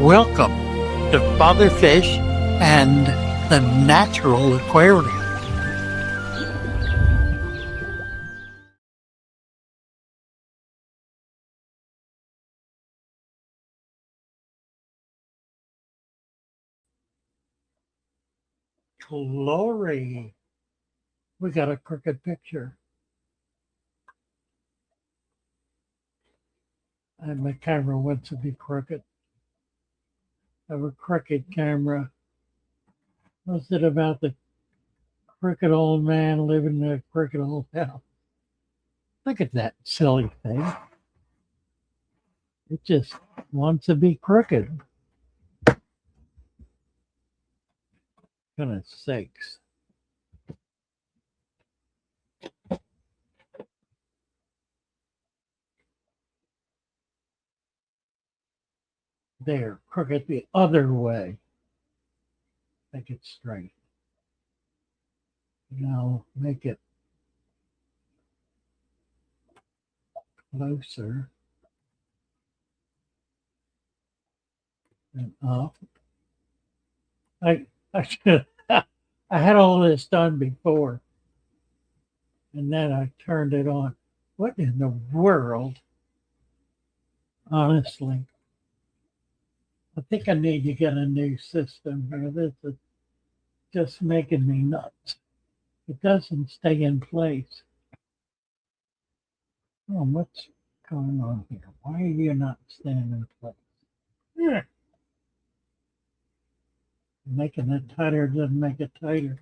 Welcome to Father Fish and the Natural Aquarium. Glory. We got a crooked picture. And my camera wants to be crooked. I have a crooked camera. What's it about the crooked old man living in a crooked old house? Look at that silly thing. It just wants to be crooked. Goodness sakes. There, crooked the other way. Make it straight. Now make it closer and up. I should I had all this done before, and then I turned it on. What in the world? Honestly, I think I need to get a new system here. This is just making me nuts. It doesn't stay in place. Oh, what's going on here? Why are you not staying in place? Yeah. Making it tighter doesn't make it tighter.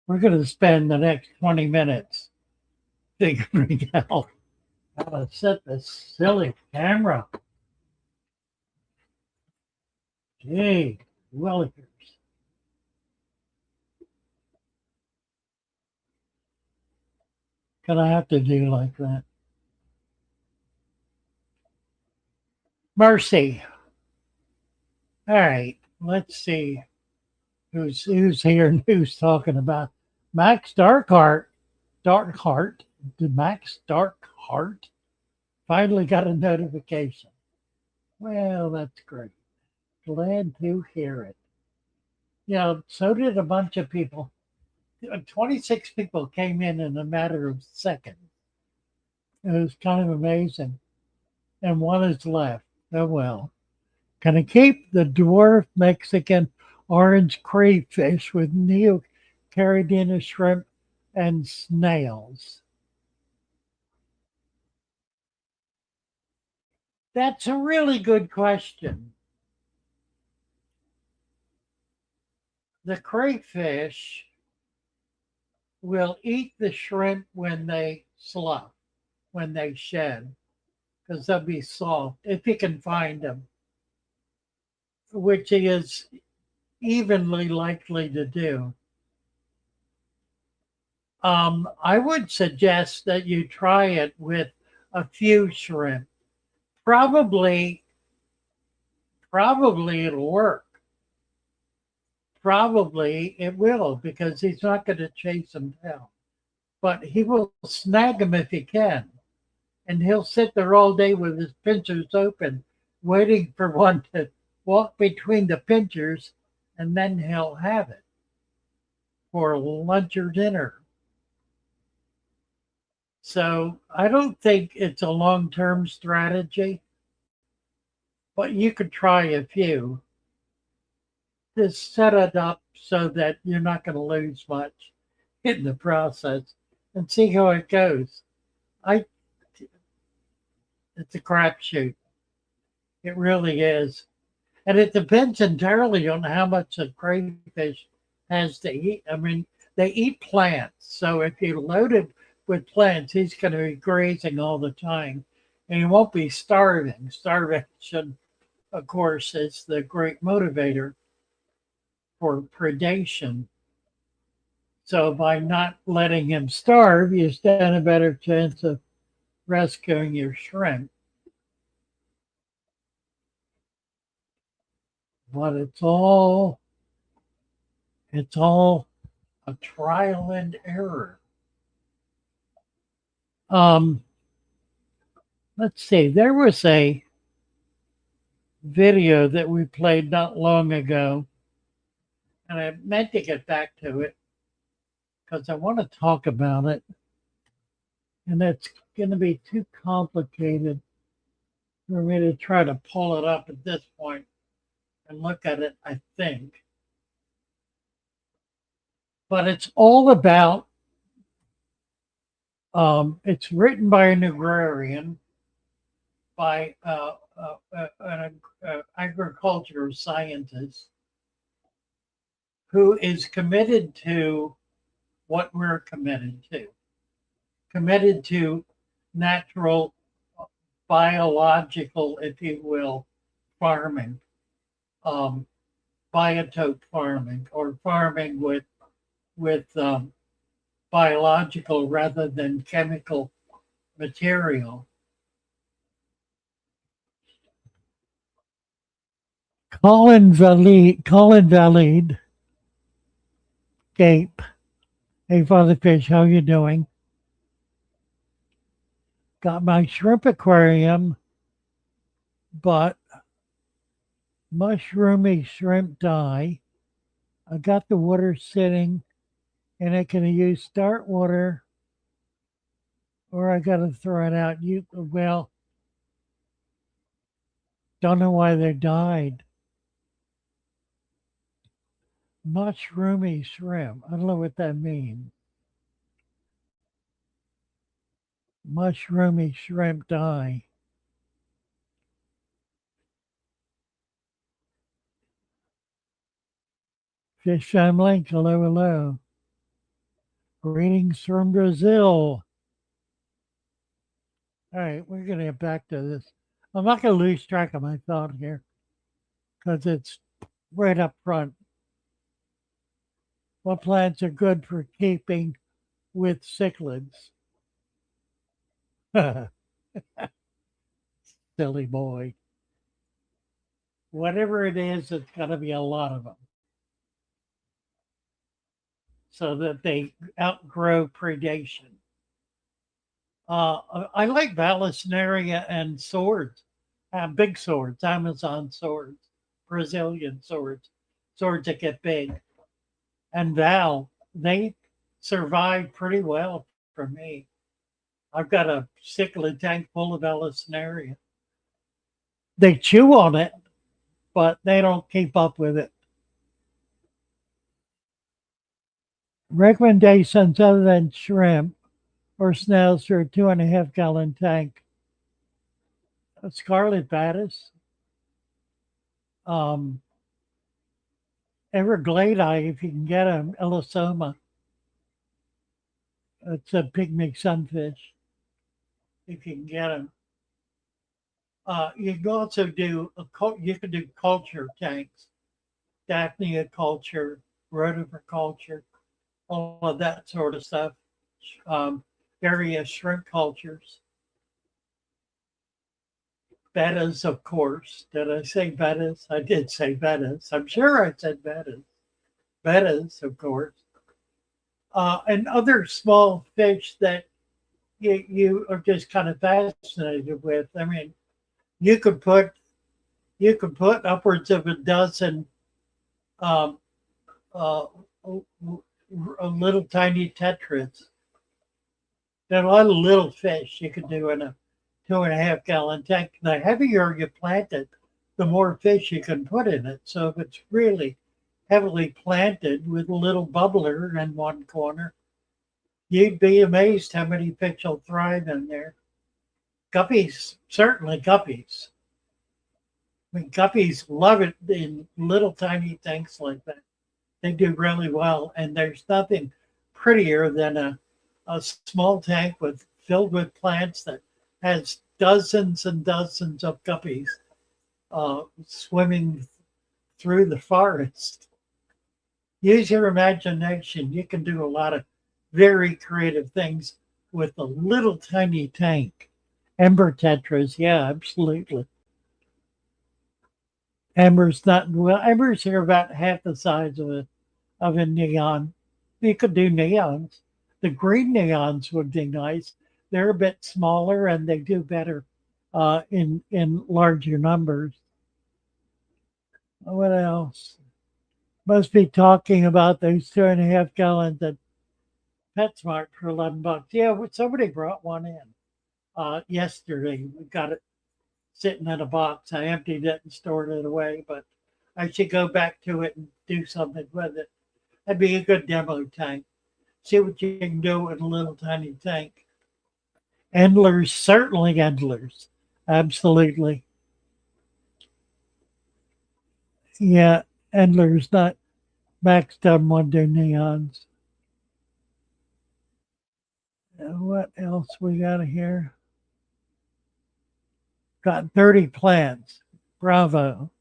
We're going to spend the next 20 minutes figuring out how to set this silly camera. Gee, willikers. Gonna have to do like that. Mercy. All right, let's see who's here and who's talking about Max Darkheart. Max Darkheart finally got a notification. Well, that's great. Glad to hear it. Yeah, so did a bunch of people. 26 people came in a matter of seconds. It was kind of amazing. And one is left. Oh, well. Can I keep the dwarf Mexican orange crayfish with neocaridina shrimp and snails? That's a really good question. The crayfish will eat the shrimp when they slough, when they shed, because they'll be soft if you can find them, which he is evenly likely to do. I would suggest that you try it with a few shrimp. Probably it'll work. Probably it will because he's not going to chase them down. But he will snag them if he can. And he'll sit there all day with his pincers open, waiting for one to walk between the pincers, and then he'll have it for lunch or dinner. So I don't think it's a long term strategy, but you could try a few. Just set it up so that you're not going to lose much in the process and see how it goes. It's a crapshoot. It really is. And it depends entirely on how much a crayfish has to eat. I mean, they eat plants. So if you load it with plants, he's going to be grazing all the time. And he won't be starving. Starvation, of course, is the great motivator for predation. So by not letting him starve, you stand a better chance of rescuing your shrimp. But it's all a trial and error. Um, let's see, there was a video that we played not long ago, and I meant to get back to it because I want to talk about it, and it's going to be too complicated for me to try to pull it up at this point and look at it, I think. But it's all about, it's written by an agrarian, by an agriculture scientist who is committed to what we're committed to natural, biological, if you will, farming, um, biotope farming, or farming with biological rather than chemical material. Colin Valide, Gape. Hey, Father Fish, how you doing? Got my shrimp aquarium, but mushroomy shrimp die. I got the water sitting, and I can use start water, or I got to throw it out. Well, don't know why they died. Mushroomy shrimp. I don't know what that means. Mushroomy shrimp die. Fish family, hello, hello. Greetings from Brazil. All right, we're going to get back to this. I'm not going to lose track of my thought here because it's right up front. What plants are good for keeping with cichlids? Silly boy. Whatever it is, it's got to be a lot of them so that they outgrow predation. I like Vallisneria and swords, big swords, Amazon swords, Brazilian swords, swords that get big. And Val, they survive pretty well for me. I've got a cichlid tank full of Vallisneria. They chew on it, but they don't keep up with it. Recommendations other than shrimp or snails for a 2.5 gallon tank. A scarlet batis, um, Everglade, if you can get them, Elosoma. It's a pygmy sunfish, if you can get them. You can also do you can do culture tanks, Daphnia culture, rotifer all of that sort of stuff. Various shrimp cultures. Bettas, of course. Did I say bettas? I did say bettas. I'm sure I said bettas. Bettas, of course. And other small fish that you are just kind of fascinated with. I mean, you could put upwards of a dozen um, uh, little tiny tetrads. There are a lot of little fish you can do in a 2.5 gallon tank. The heavier you plant it, the more fish you can put in it. So if it's really heavily planted with a little bubbler in one corner, you'd be amazed how many fish will thrive in there. Guppies, certainly guppies. I mean, guppies love it in little tiny tanks like that. They do really well, and there's nothing prettier than a small tank filled with plants that has dozens and dozens of guppies swimming through the forest. Use your imagination. You can do a lot of very creative things with a little tiny tank. Ember tetras, yeah, absolutely. Embers not well. Embers are about half the size of a neon. You could do neons. The green neons would be nice. They're a bit smaller and they do better in larger numbers. What else? Must be talking about those 2.5 gallons at PetSmart for $11. Yeah, somebody brought one in yesterday. We got it sitting in a box. I emptied it and stored it away, but I should go back to it and do something with it. That'd be a good demo tank. See what you can do with a little tiny tank. Endlers, certainly endlers. Absolutely. Yeah, Endlers, not Max doesn't want to do neons. What else we got here? Got 30 plants. Bravo.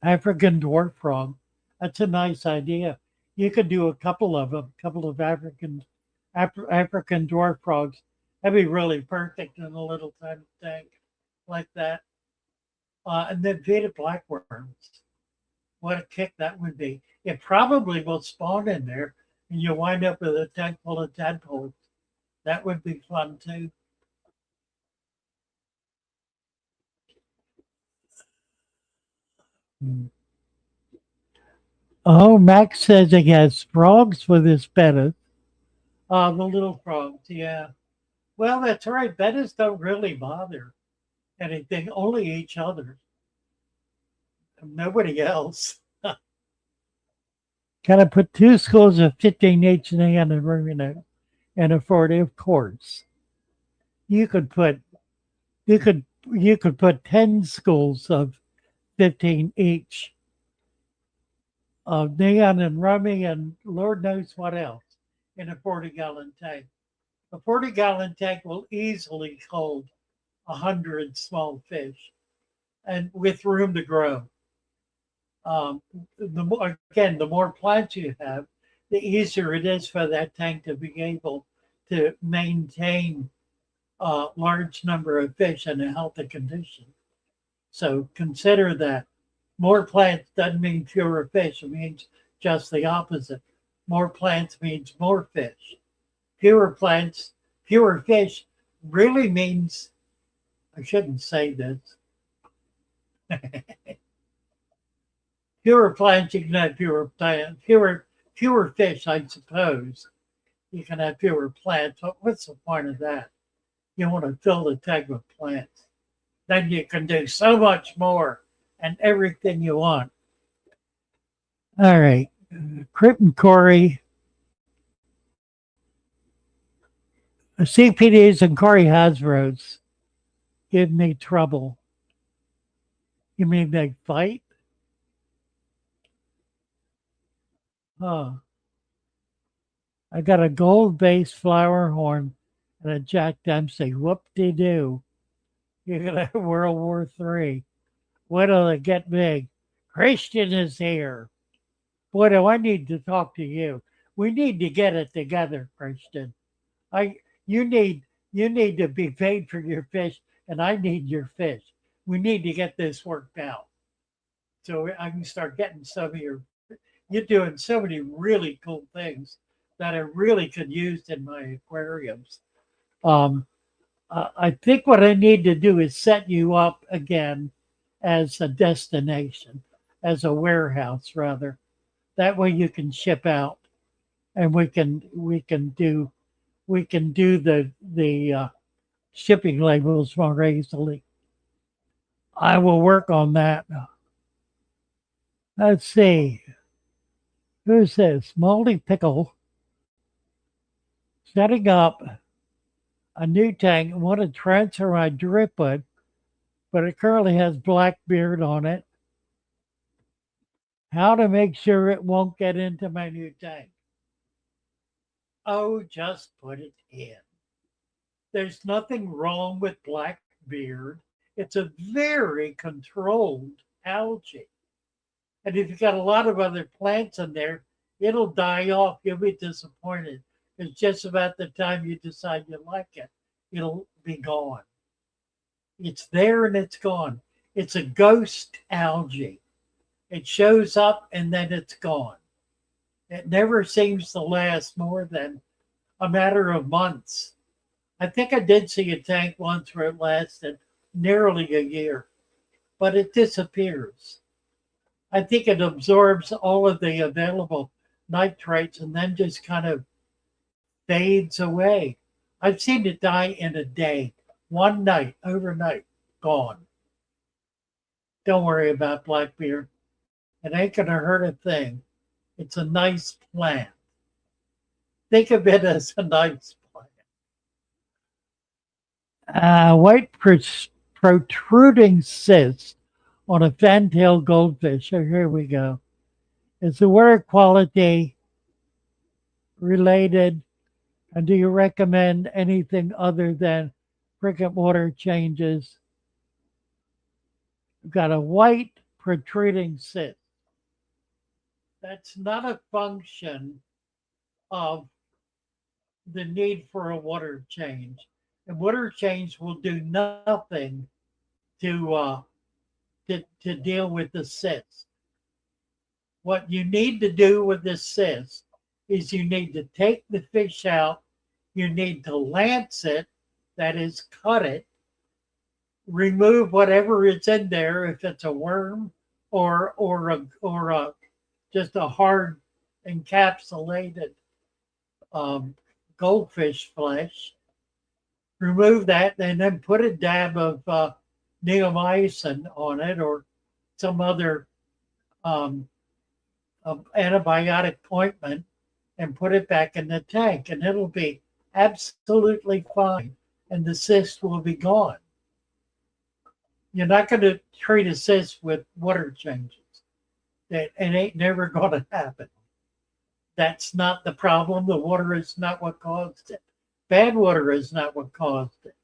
African dwarf frog. That's a nice idea. You could do a couple of them, a couple of African dwarf frogs. That'd be really perfect in a little tiny tank like that. And then feed blackworms. What a kick that would be. It probably will spawn in there and you wind up with a tank full of tadpoles. That would be fun too. Hmm. Oh, Max says he has frogs with his bettas. The little frogs, yeah. Well, that's right. Bettas don't really bother anything, only each other, nobody else. Can I put two schools of 15 each in the end and Marina and afford it? Of course. You could put you could you could put 10 schools of 15 each of neon and rummy and Lord knows what else in a 40-gallon tank. A 40-gallon tank will easily hold 100 small fish and with room to grow. The more plants you have, the easier it is for that tank to be able to maintain a large number of fish in a healthy condition. So consider that. More plants doesn't mean fewer fish. It means just the opposite. More plants means more fish. Fewer plants, fewer fish really means, I shouldn't say this. Fewer plants, you can have fewer fish, I suppose. You can have fewer plants. But what's the point of that? You want to fill the tank with plants. Then you can do so much more and everything you want. All right. Crip and Corey, CPDs and Corey Hasbro's give me trouble. You mean they fight? Oh, I got a gold base flower horn and a Jack Dempsey. Whoop de doo. You're going to have World War III. Wait till they get big. Christian is here. Boy, do I need to talk to you. We need to get it together, Christian. I you need to be paid for your fish, and I need your fish. We need to get this worked out so I can start getting some of your. You're doing so many really cool things that I really could use in my aquariums. Um, I think what I need to do is set you up again as a destination, as a warehouse rather. That way you can ship out, and we can do the shipping labels more easily. I will work on that. Let's see. Who's this? Moldy Pickle setting up a new tank. I want to transfer my dripwood, but it currently has black beard on it. How to make sure it won't get into my new tank? Oh, just put it in. There's nothing wrong with black beard. It's a very controlled algae. And if you've got a lot of other plants in there, it'll die off. You'll be disappointed. It's just about the time you decide you like it, it'll be gone. It's there and it's gone. It's a ghost algae. It shows up and then it's gone. It never seems to last more than a matter of months. I think I did see a tank once where it lasted nearly a year, but it disappears. I think it absorbs all of the available nitrates and then just kind of fades away. I've seen it die in a day, one night, overnight, gone. Don't worry about black beer. It ain't going to hurt a thing. It's a nice plant. Think of it as a nice plant. White protruding cyst on a fantail goldfish. Oh, here we go. Is the water quality related? And do you recommend anything other than frequent water changes? We've got a white protruding cyst. That's not a function of the need for a water change. And water change will do nothing to to deal with the cyst. What you need to do with the cyst is you need to take the fish out, you need to lance it, that is, cut it, remove whatever is in there, if it's a worm or just a hard encapsulated um, goldfish flesh. Remove that, and then put a dab of neomycin on it or some other um, antibiotic ointment, and put it back in the tank, and it'll be absolutely fine, and the cyst will be gone. You're not going to treat a cyst with water changes. It ain't never going to happen. That's not the problem. The water is not what caused it. Bad water is not what caused it.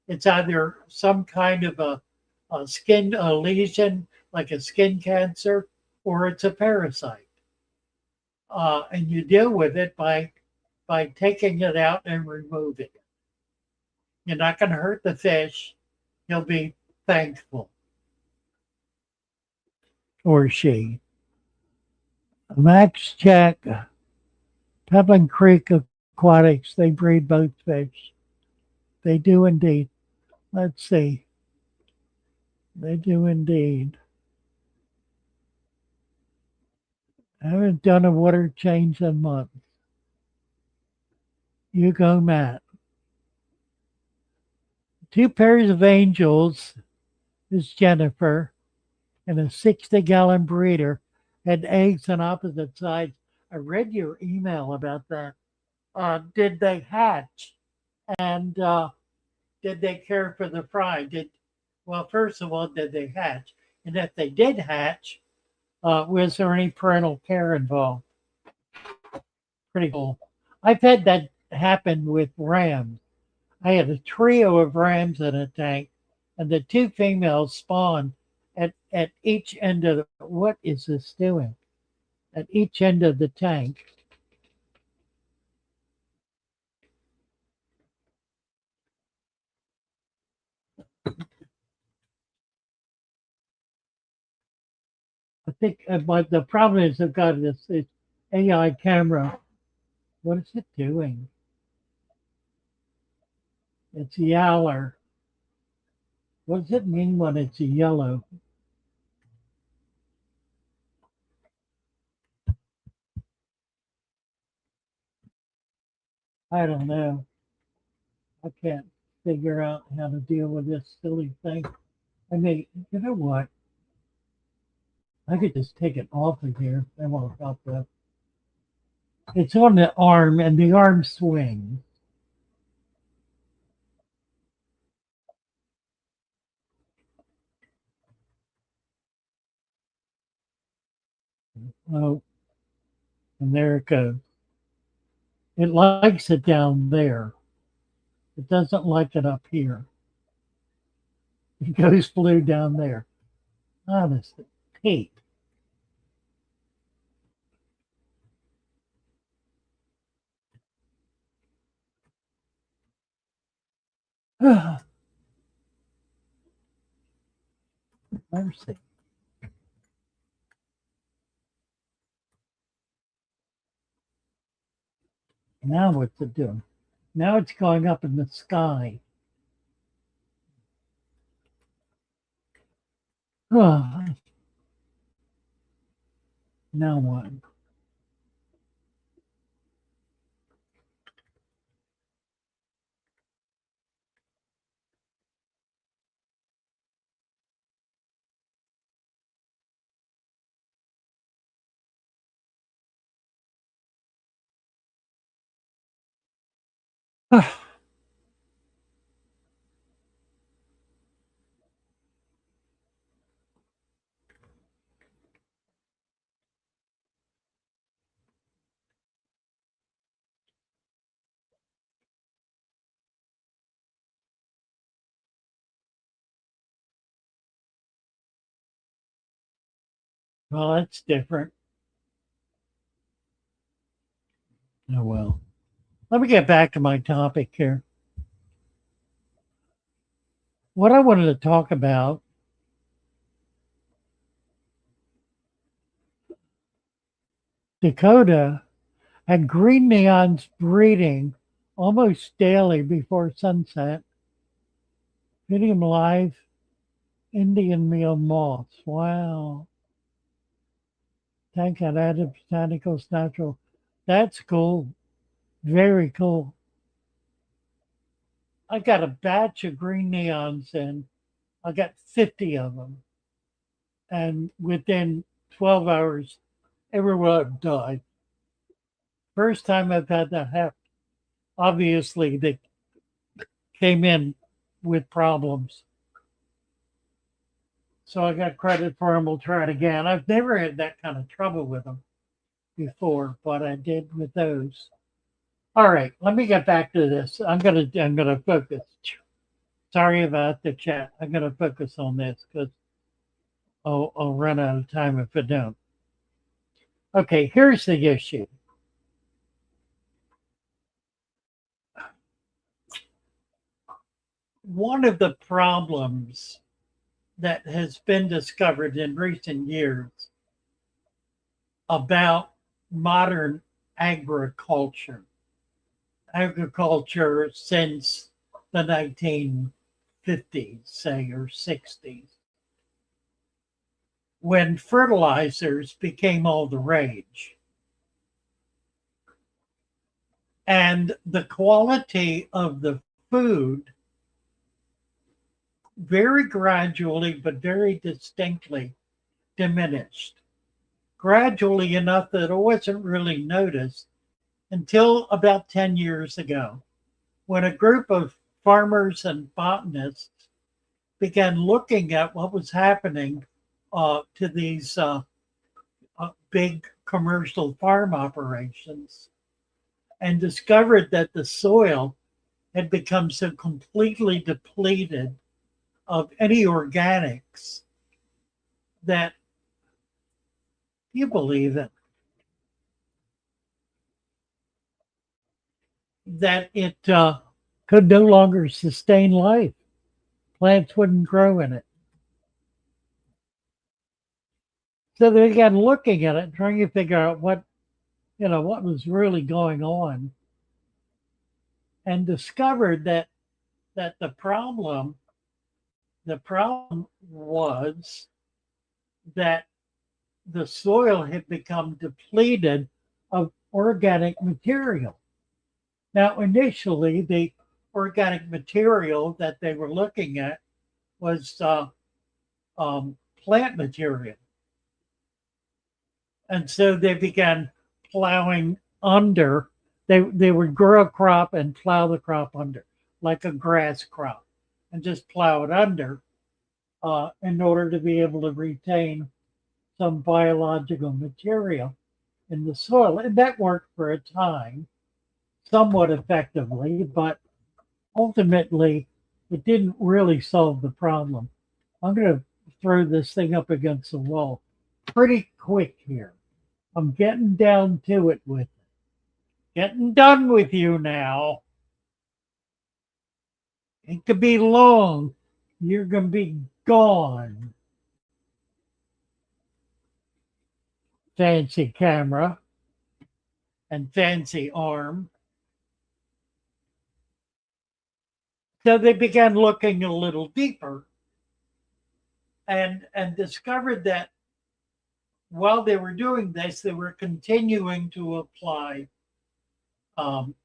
It's either some kind of a skin a lesion, like a skin cancer, or it's a parasite. And you deal with it by taking it out and removing it. You're not going to hurt the fish. He'll be thankful, or she. Max check. Pebbling Creek Aquatics. They breed both fish. They do indeed. Let's see. They do indeed. I haven't done a water change in months. You go, Matt. Two pairs of angels is Jennifer, and a 60-gallon breeder had eggs on opposite sides. I read your email about that. Did they hatch? And did they care for the fry? Well, first of all, did they hatch? And if they did hatch, was there any parental care involved? Pretty cool. I've had that happen with rams. I had a trio of rams in a tank, and the two females spawned at each end of what is this doing? At each end of the tank. I think, but the problem is I've got this AI camera. What is it doing? It's yaller. What does it mean when it's yellow? I don't know. I can't figure out how to deal with this silly thing. I mean, you know what? I could just take it off of here. That won't help though. It's on the arm, and the arm swings. Oh, and there it goes. It likes it down there. It doesn't like it up here. It goes blue down there. Honestly, Pete. Mercy. Now what's it doing? Now it's going up in the sky. Oh, now what? Well, that's different. Oh, well. Let me get back to my topic here. What I wanted to talk about, Dakota had green neons breeding almost daily before sunset, feeding them live Indian meal moths. Wow. Tank had added botanicals natural. That's cool. Very cool. I got a batch of green neons and I got 50 of them. And within 12 hours, everyone died. First time I've had that happen. Obviously, they came in with problems. So I got credit for them. We'll try it again. I've never had that kind of trouble with them before, but I did with those. All right, let me get back to this. I'm gonna focus. Sorry about the chat. I'm gonna focus on this because I'll run out of time if I don't. Okay, here's the issue. One of the problems that has been discovered in recent years about modern agriculture, agriculture since the 1950s, say, or 60s, when fertilizers became all the rage. And the quality of the food very gradually, but very distinctly diminished. Gradually enough that it wasn't really noticed until about 10 years ago, when a group of farmers and botanists began looking at what was happening to these big commercial farm operations and discovered that the soil had become so completely depleted of any organics that you believe it, that it could no longer sustain life. Plants wouldn't grow in it. So they began looking at it, trying to figure out what was really going on, and discovered that the problem was that the soil had become depleted of organic material. Now, initially, the organic material that they were looking at was plant material. And so they began plowing under. They would grow a crop and plow the crop under, like a grass crop, and just plow it under in order to be able to retain some biological material in the soil. And that worked for a time, somewhat effectively, but ultimately it didn't really solve the problem. I'm going to throw this thing up against the wall pretty quick here. I'm getting down to it with it. Getting done with you now. It could be long. You're going to be gone. Fancy camera and fancy arm. So they began looking a little deeper and discovered that while they were doing this, they were continuing to apply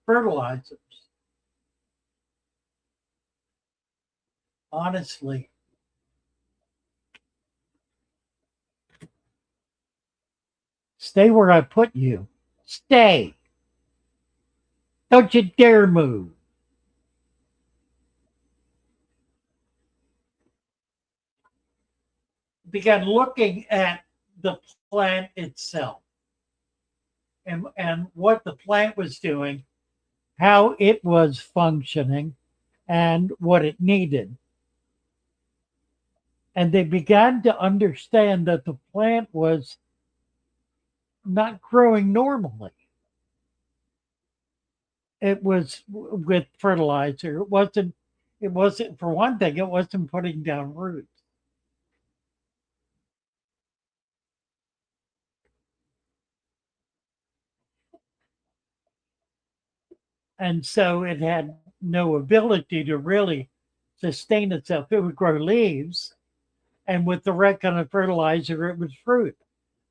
fertilizers. Honestly, stay where I put you. Stay. Don't you dare move. Began looking at the plant itself and what the plant was doing, how it was functioning, and what it needed. And they began to understand that the plant was not growing normally. It was with fertilizer. It wasn't for one thing, it wasn't putting down roots. And so it had no ability to really sustain itself. It would grow leaves, and with the right kind of fertilizer, it was fruit.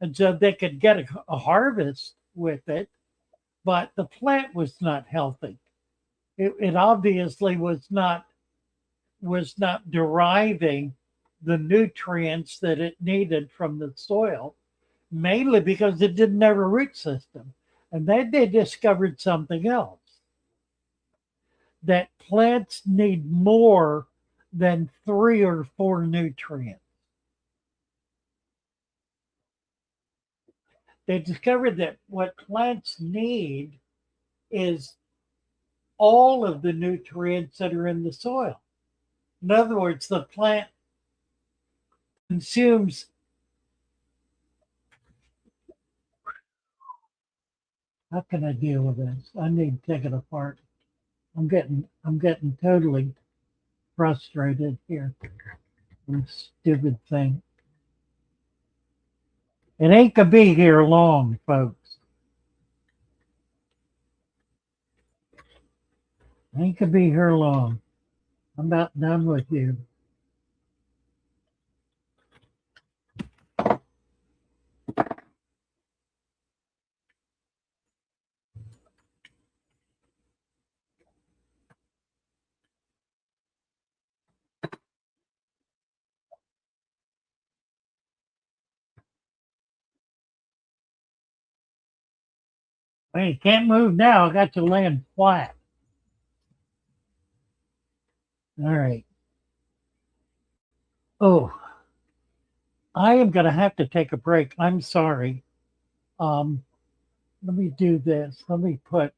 And so they could get a harvest with it, but the plant was not healthy. It obviously was not deriving the nutrients that it needed from the soil, mainly because it didn't have a root system. And then they discovered something else, that plants need more than 3 or 4 nutrients. They discovered that what plants need is all of the nutrients that are in the soil. In other words, the plant consumes. How can I deal with this? I need to take it apart. I'm getting totally frustrated here. This stupid thing. It ain't gonna be here long, folks. It ain't gonna be here long. I'm about done with you. Hey, can't move now. I got you laying flat. All right. Oh, I am gonna have to take a break. I'm sorry. Um, Let me do this. Let me put.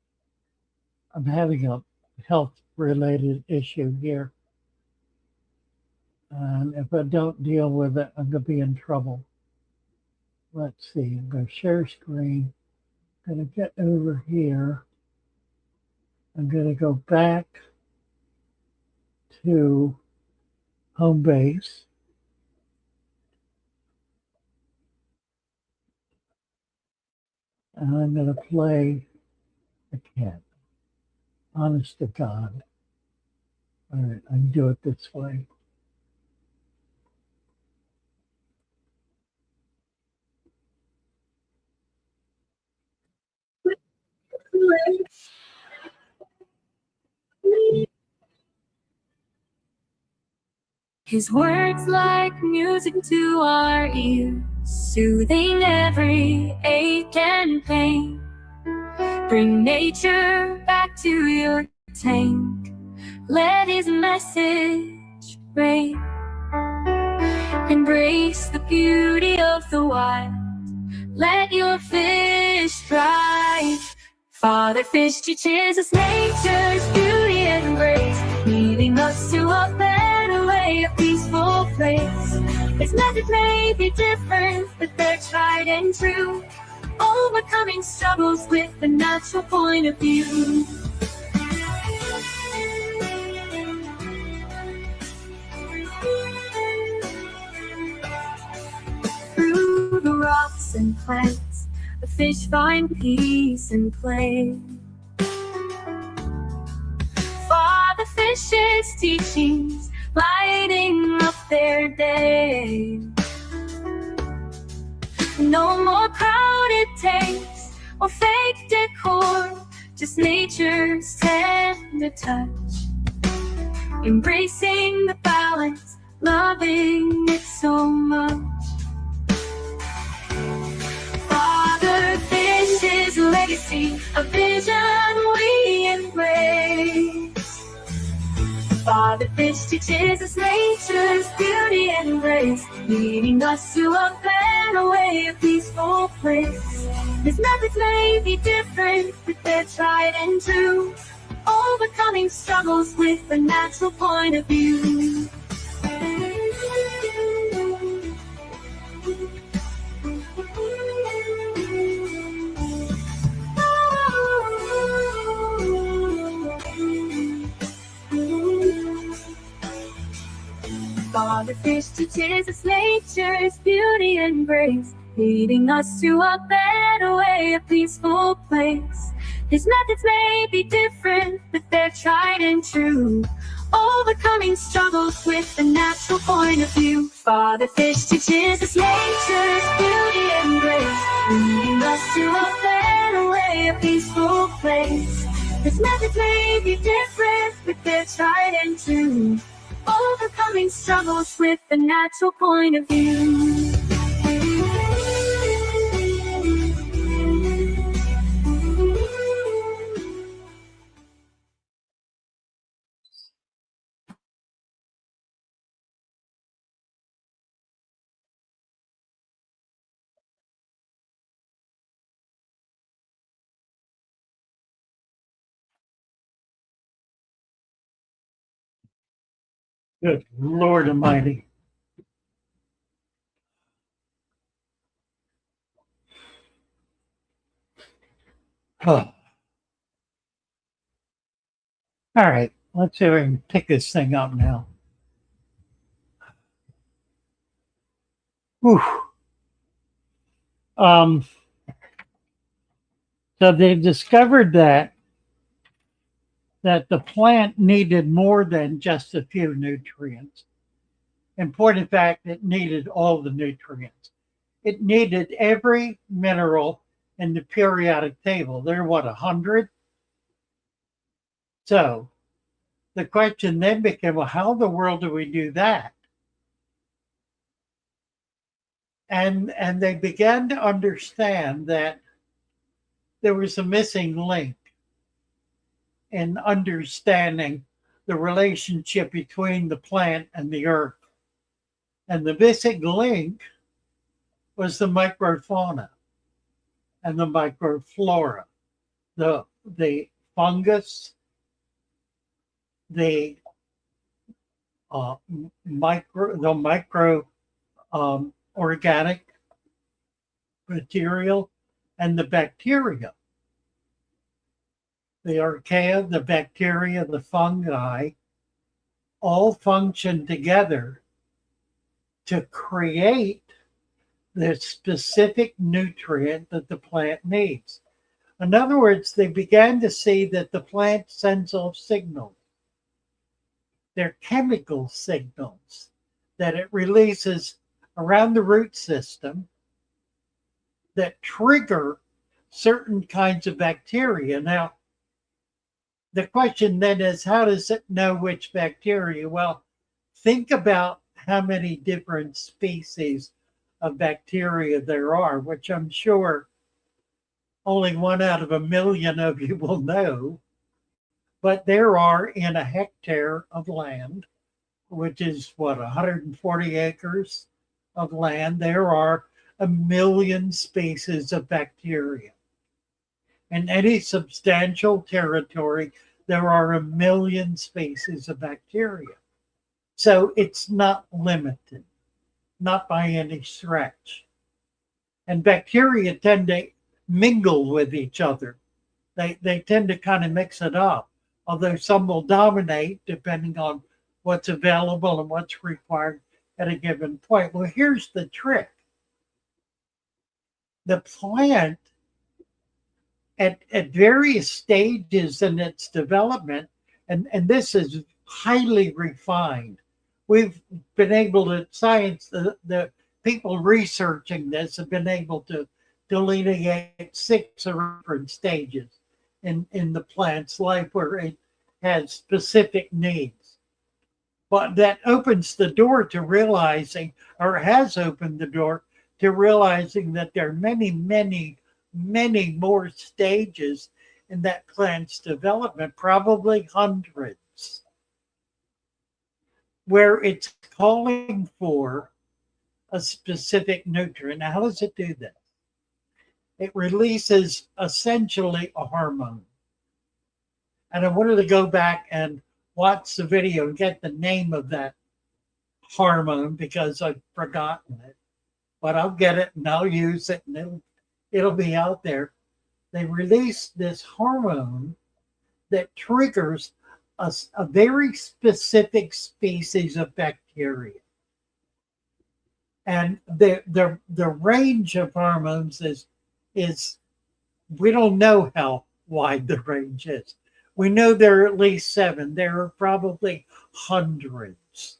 I'm having a health related issue here. And if I don't deal with it, I'm going to be in trouble. Let's see. I'm going to share screen. I'm going to get over here. I'm going to go back to home base. And I'm going to play a cat. Honest to God. All right. I can do it this way. His words like music to our ears, soothing every ache and pain. Bring nature back to your tank. Let his message reign. Embrace the beauty of the wild. Let your fish thrive. Father Fish teaches us nature's beauty and grace, leading us to a better way, a peaceful place. Its methods may be different, but they're tried and true, overcoming struggles with a natural point of view. Through the rocks and plants, the fish find peace and play. Father Fish its teachings, lighting up their day. No more crowded takes or fake decor, just nature's tender touch. Embracing the balance, loving it so much. Father Fish's legacy, a vision we embrace. Father Fish teaches us nature's beauty and grace, leading us to a better way, a peaceful place. His methods may be different, but they're tried and true, overcoming struggles with a natural point of view. Father Fish teaches us nature's beauty and grace, leading us to a better way, a peaceful place. His methods may be different, but they're tried and true, overcoming struggles with a natural point of view. Father Fish teaches us nature's beauty and grace, leading us to a better way, a peaceful place. His methods may be different, but they're tried and true, overcoming struggles with a natural point of view. Good Lord Almighty. Oh. All right, let's see if we can pick this thing up now. Whew. So they've discovered that the plant needed more than just a few nutrients. In point of fact, it needed all the nutrients. It needed every mineral in the periodic table. There are what, 100? So the question then became, well, how in the world do we do that? And they began to understand that there was a missing link in understanding the relationship between the plant and the earth. And the missing link was the microfauna and the microflora, the fungus, the micro organic material, and the bacteria. The archaea, the bacteria, the fungi all function together to create the specific nutrient that the plant needs. In other words, they began to see that the plant sends off signals. They're chemical signals that it releases around the root system that trigger certain kinds of bacteria. Now, the question then is, how does it know which bacteria? Well, think about how many different species of bacteria there are, which I'm sure only 1 out of 1,000,000 of you will know. But there are, in a hectare of land, which is what, 140 acres of land, there are 1,000,000 species of bacteria. In any substantial territory, there are 1,000,000 species of bacteria. So it's not limited, not by any stretch. And bacteria tend to mingle with each other. They tend to kind of mix it up, although some will dominate depending on what's available and what's required at a given point. Well, here's the trick. The plant, at various stages in its development, and this is highly refined. We've been able to, science, the people researching this have been able to delineate 6 different stages in the plant's life where it has specific needs. But that opens the door to realizing, or has opened the door to realizing that there are many, many, many more stages in that plant's development, probably hundreds, where it's calling for a specific nutrient. Now, how does it do that? It releases essentially a hormone. And I wanted to go back and watch the video and get the name of that hormone because I've forgotten it. But I'll get it and I'll use it and it'll be out there. They release this hormone that triggers a very specific species of bacteria. And the range of hormones is we don't know how wide the range is. We know there are at least 7. There are probably hundreds.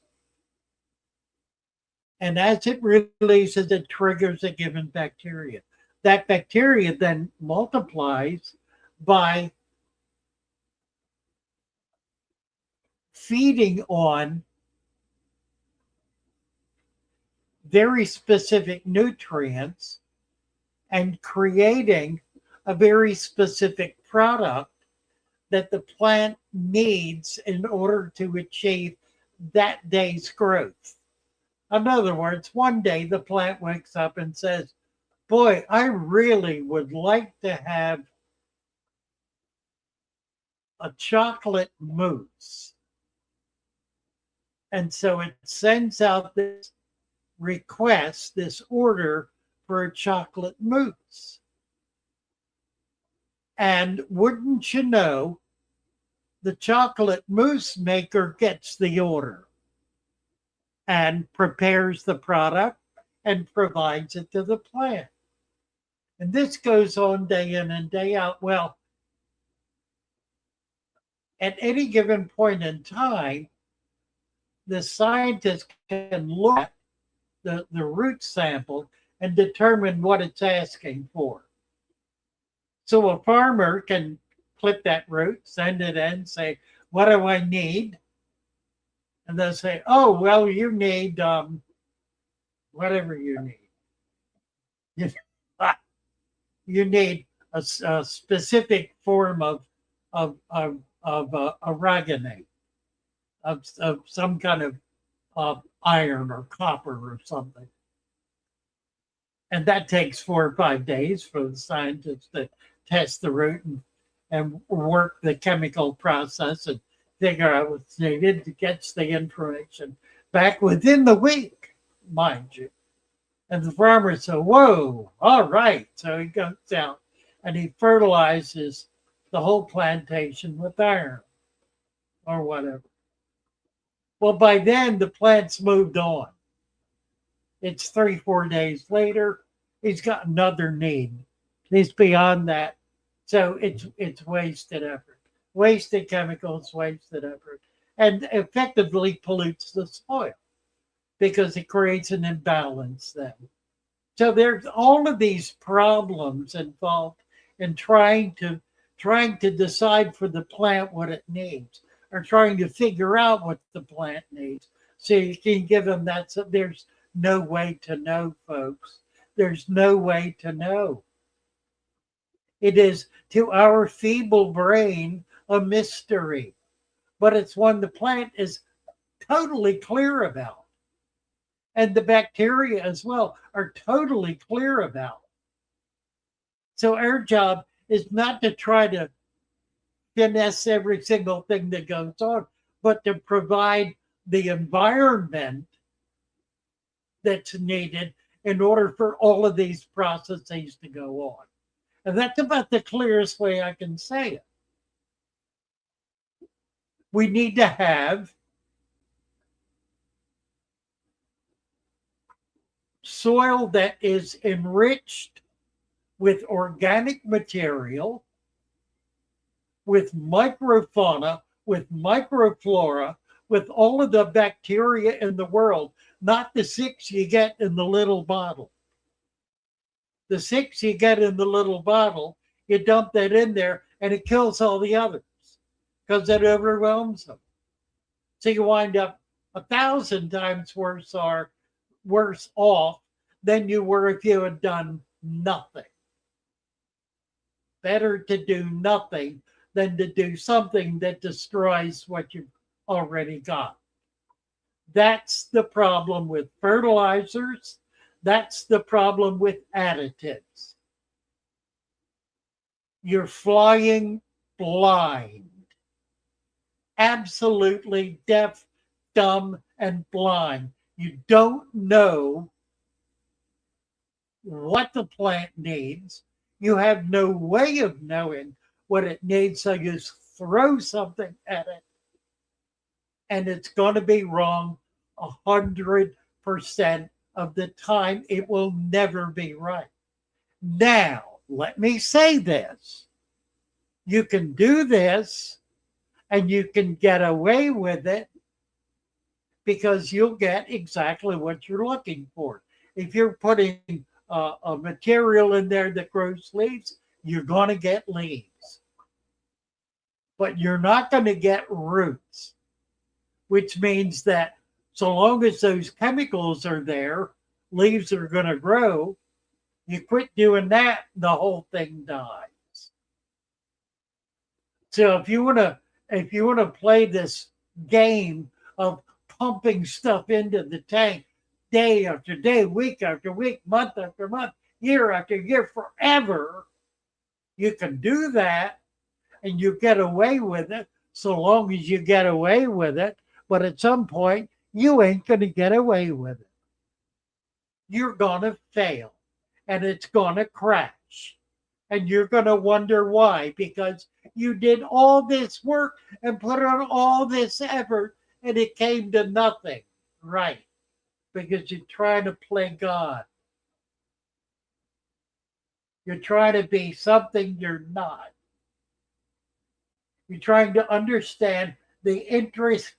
And as it releases, it triggers a given bacteria. That bacteria then multiplies by feeding on very specific nutrients and creating a very specific product that the plant needs in order to achieve that day's growth. In other words, one day the plant wakes up and says, boy, I really would like to have a chocolate mousse. And so it sends out this request, this order for a chocolate mousse. And wouldn't you know, the chocolate mousse maker gets the order and prepares the product and provides it to the plant. And this goes on day in and day out. Well, at any given point in time, the scientist can look at the root sample and determine what it's asking for. So a farmer can clip that root, send it in, say, what do I need? And they'll say, oh, well, you need whatever you need. You need a specific form of aragonite, of some kind of iron or copper or something. And that takes 4 or 5 days for the scientists to test the root and work the chemical process and figure out what's needed. It gets the information back within the week, mind you. And the farmer said, whoa, all right. So he goes out and he fertilizes the whole plantation with iron or whatever. Well, by then the plant's moved on. It's 3, 4 days later. He's got another need. He's beyond that. So it's wasted effort. Wasted chemicals, wasted effort. And effectively pollutes the soil because it creates an imbalance then. So there's all of these problems involved in trying to decide for the plant what it needs, or trying to figure out what the plant needs. So you can give them that. So there's no way to know, folks. There's no way to know. It is, to our feeble brain, a mystery, but it's one the plant is totally clear about. And the bacteria as well are totally clear about. So our job is not to try to finesse every single thing that goes on, but to provide the environment that's needed in order for all of these processes to go on. And that's about the clearest way I can say it. We need to have soil that is enriched with organic material, with microfauna, with microflora, with all of the bacteria in the world, not the six you get in the little bottle. The six you get in the little bottle, you dump that in there and it kills all the others because it overwhelms them. So you wind up 1,000 times worse off than you were if you had done nothing. Better to do nothing than to do something that destroys what you've already got. That's the problem with fertilizers. That's the problem with additives. You're flying blind, absolutely deaf, dumb, and blind. You don't know what the plant needs. You have no way of knowing what it needs, so you throw something at it, and it's going to be wrong 100% of the time. It will never be right. Now, let me say this. You can do this and you can get away with it because you'll get exactly what you're looking for. If you're putting a material in there that grows leaves, you're going to get leaves. But you're not going to get roots, which means that so long as those chemicals are there, leaves are going to grow. You quit doing that, the whole thing dies. So if you want to play this game of pumping stuff into the tank day after day, week after week, month after month, year after year, forever, you can do that and you get away with it so long as you get away with it. But at some point, you ain't going to get away with it. You're going to fail and it's going to crash. And you're going to wonder why, because you did all this work and put on all this effort and it came to nothing. Right. Because you're trying to play God. You're trying to be something you're not. You're trying to understand the intricacies.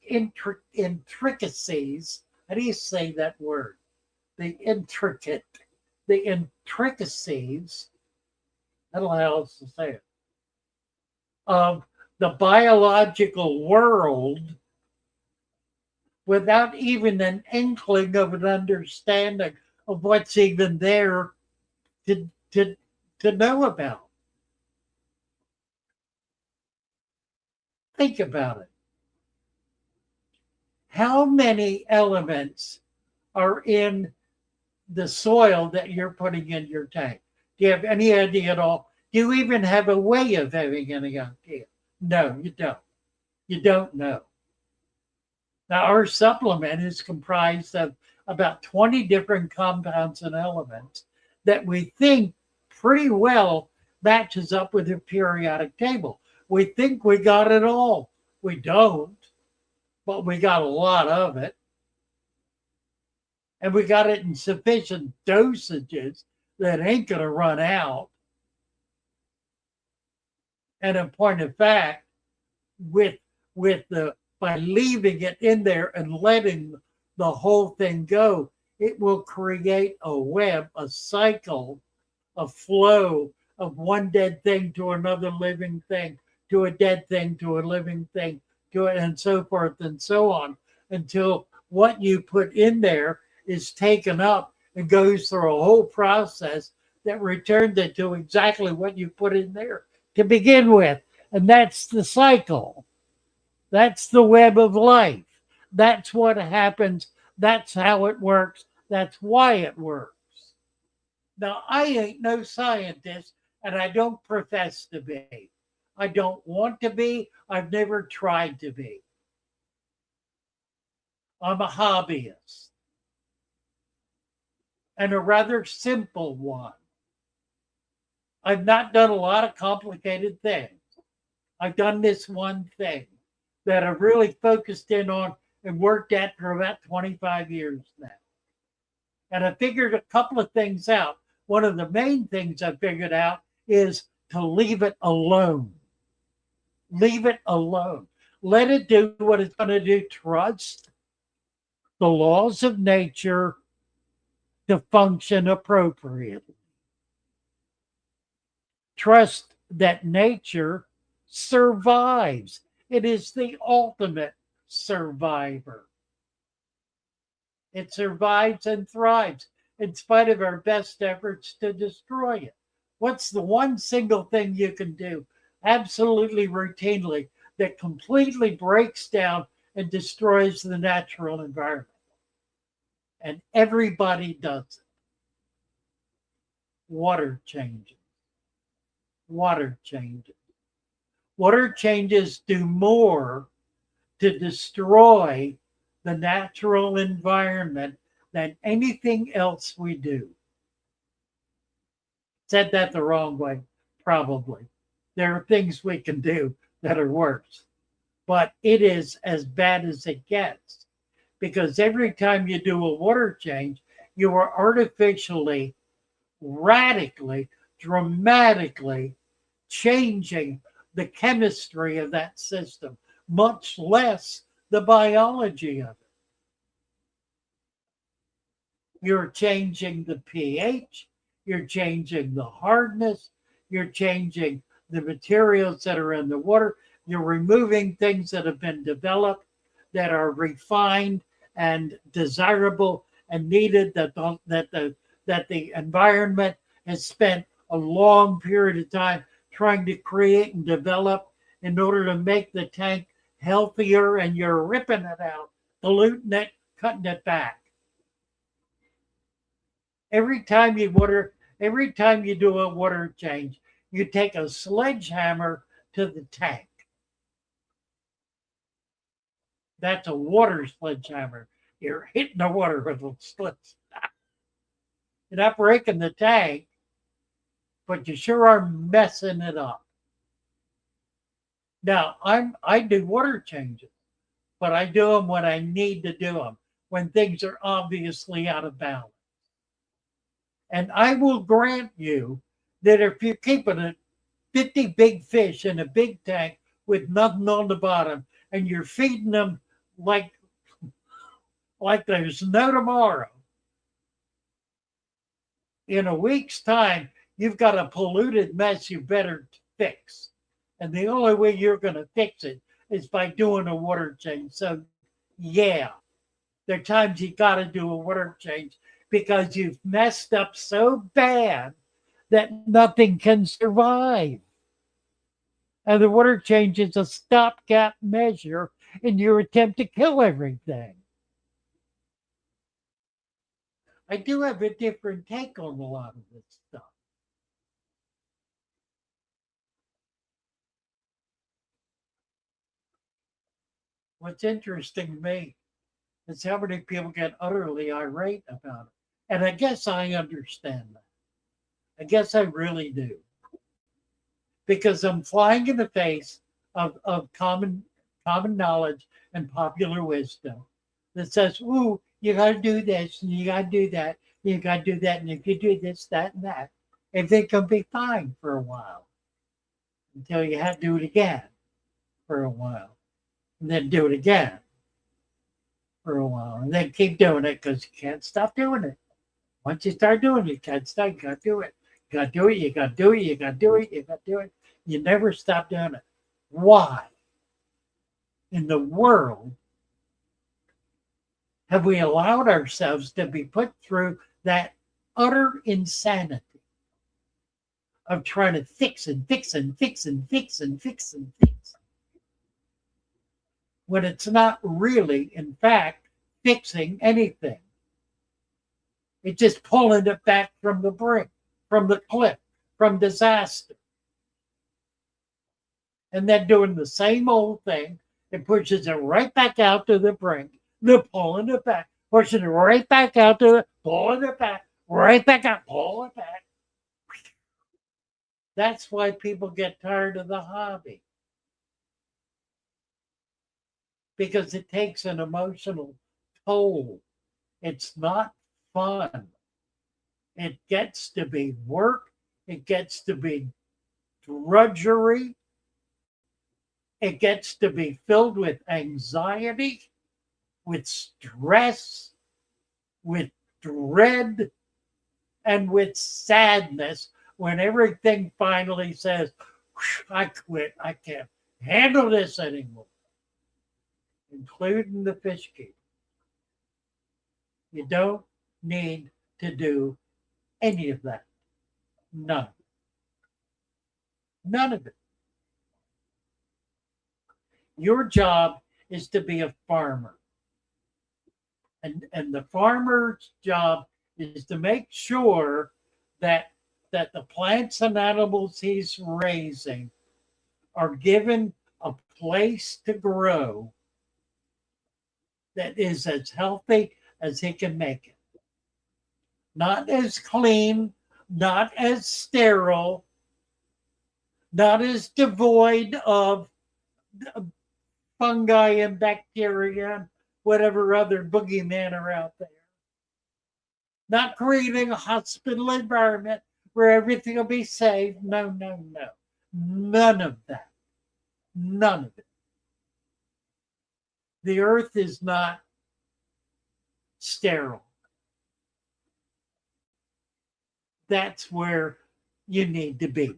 How do you say that word? The intricacies, I don't know how else to say it, of the biological world without even an inkling of an understanding of what's even there to know about. Think about it. How many elements are in the soil that you're putting in your tank? Do you have any idea at all? Do you even have a way of having any idea? No, you don't. You don't know. Now, our supplement is comprised of about 20 different compounds and elements that we think pretty well matches up with the periodic table. We think we got it all. We don't, but we got a lot of it. And we got it in sufficient dosages that ain't going to run out. And in point of fact, by leaving it in there and letting the whole thing go, it will create a web, a cycle, a flow of one dead thing to another living thing, to a dead thing, to a living thing, to it, and so forth and so on, until what you put in there is taken up and goes through a whole process that returns it to exactly what you put in there to begin with. And that's the cycle. That's the web of life. That's what happens. That's how it works. That's why it works. Now, I ain't no scientist, and I don't profess to be. I don't want to be. I've never tried to be. I'm a hobbyist, and a rather simple one. I've not done a lot of complicated things. I've done this one thing that I've really focused in on and worked at for about 25 years now. And I figured a couple of things out. One of the main things I figured out is to leave it alone. Leave it alone. Let it do what it's going to do. Trust the laws of nature to function appropriately. Trust that nature survives. It is the ultimate survivor. It survives and thrives in spite of our best efforts to destroy it. What's the one single thing you can do absolutely routinely that completely breaks down and destroys the natural environment? And everybody does it. Water changes. Water changes. Water changes do more to destroy the natural environment than anything else we do. Said that the wrong way, probably. There are things we can do that are worse, but it is as bad as it gets because every time you do a water change, you are artificially, radically, dramatically changing the chemistry of that system, much less the biology of it. You're changing the pH, you're changing the hardness, you're changing the materials that are in the water, you're removing things that have been developed that are refined and desirable and needed that the environment has spent a long period of time trying to create and develop in order to make the tank healthier, and you're ripping it out, diluting it, cutting it back. Every time you do a water change, you take a sledgehammer to the tank. That's a water sledgehammer. You're hitting the water with a sledgehammer. You're not breaking the tank, but you sure are messing it up. Now, I do water changes, but I do them when I need to do them, when things are obviously out of balance. And I will grant you that if you're keeping 50 big fish in a big tank with nothing on the bottom, and you're feeding them like there's no tomorrow, in a week's time, you've got a polluted mess you better fix. And the only way you're going to fix it is by doing a water change. So, yeah, there are times you got to do a water change because you've messed up so bad that nothing can survive. And the water change is a stopgap measure in your attempt to kill everything. I do have a different take on a lot of this stuff. What's interesting to me is how many people get utterly irate about it. And I guess I understand that. I guess I really do. Because I'm flying in the face of common knowledge and popular wisdom that says, ooh, you got to do this and you got to do that. You got to do that. And if you do this, that, and that, everything can be fine for a while until you have to do it again for a while. And then do it again for a while. And then keep doing it because you can't stop doing it. Once you start doing it, you can't stop. You got to do it. You got to do it. You got to do it. You got to do it. You got to do it. You never stop doing it. Why in the world have we allowed ourselves to be put through that utter insanity of trying to fix and fix and fix and fix and fix and fix when it's not really, in fact, fixing anything? It's just pulling it back from the brink, from the cliff, from disaster. And then doing the same old thing. It pushes it right back out to the brink. They're pulling it back, pushing it right back out to it, pulling it back, right back out, pull it back. That's why people get tired of the hobby. Because it takes an emotional toll. It's not fun. It gets to be work. It gets to be drudgery. It gets to be filled with anxiety, with stress, with dread, and with sadness when everything finally says, I quit. I can't handle this anymore, including the fish keeper. You don't need to do any of that. None. None of it. Your job is to be a farmer. And the farmer's job is to make sure that the plants and animals he's raising are given a place to grow that is as healthy as he can make it. Not as clean, not as sterile, not as devoid of fungi and bacteria, whatever other boogeymen are out there. Not creating a hospital environment where everything will be safe. No, no, no. None of that. None of it. The earth is not sterile. That's where you need to be.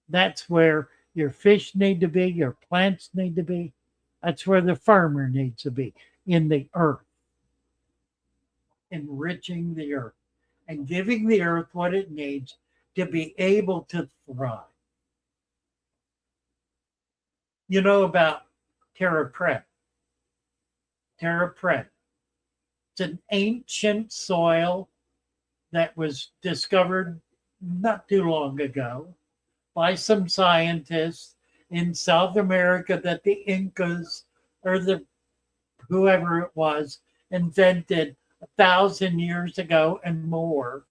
That's where your fish need to be, your plants need to be. That's where the farmer needs to be, in the earth. Enriching the earth and giving the earth what it needs to be able to thrive. You know about terra preta. Terra preta. It's an ancient soil that was discovered not too long ago by some scientists in South America that the Incas or the whoever it was invented 1,000 years ago and more,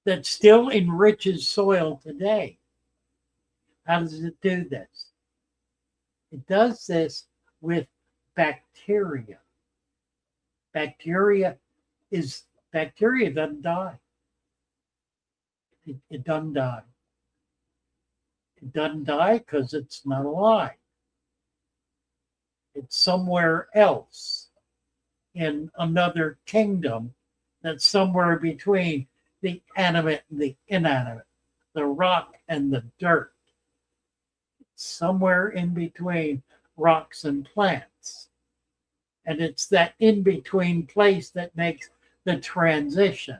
that still enriches soil today. How does it do this? It does this with bacteria. Bacteria doesn't die. It doesn't die. It doesn't die because it's not alive. It's somewhere else in another kingdom that's somewhere between the animate and the inanimate, the rock and the dirt. It's somewhere in between rocks and plants. And it's that in-between place that makes the transition.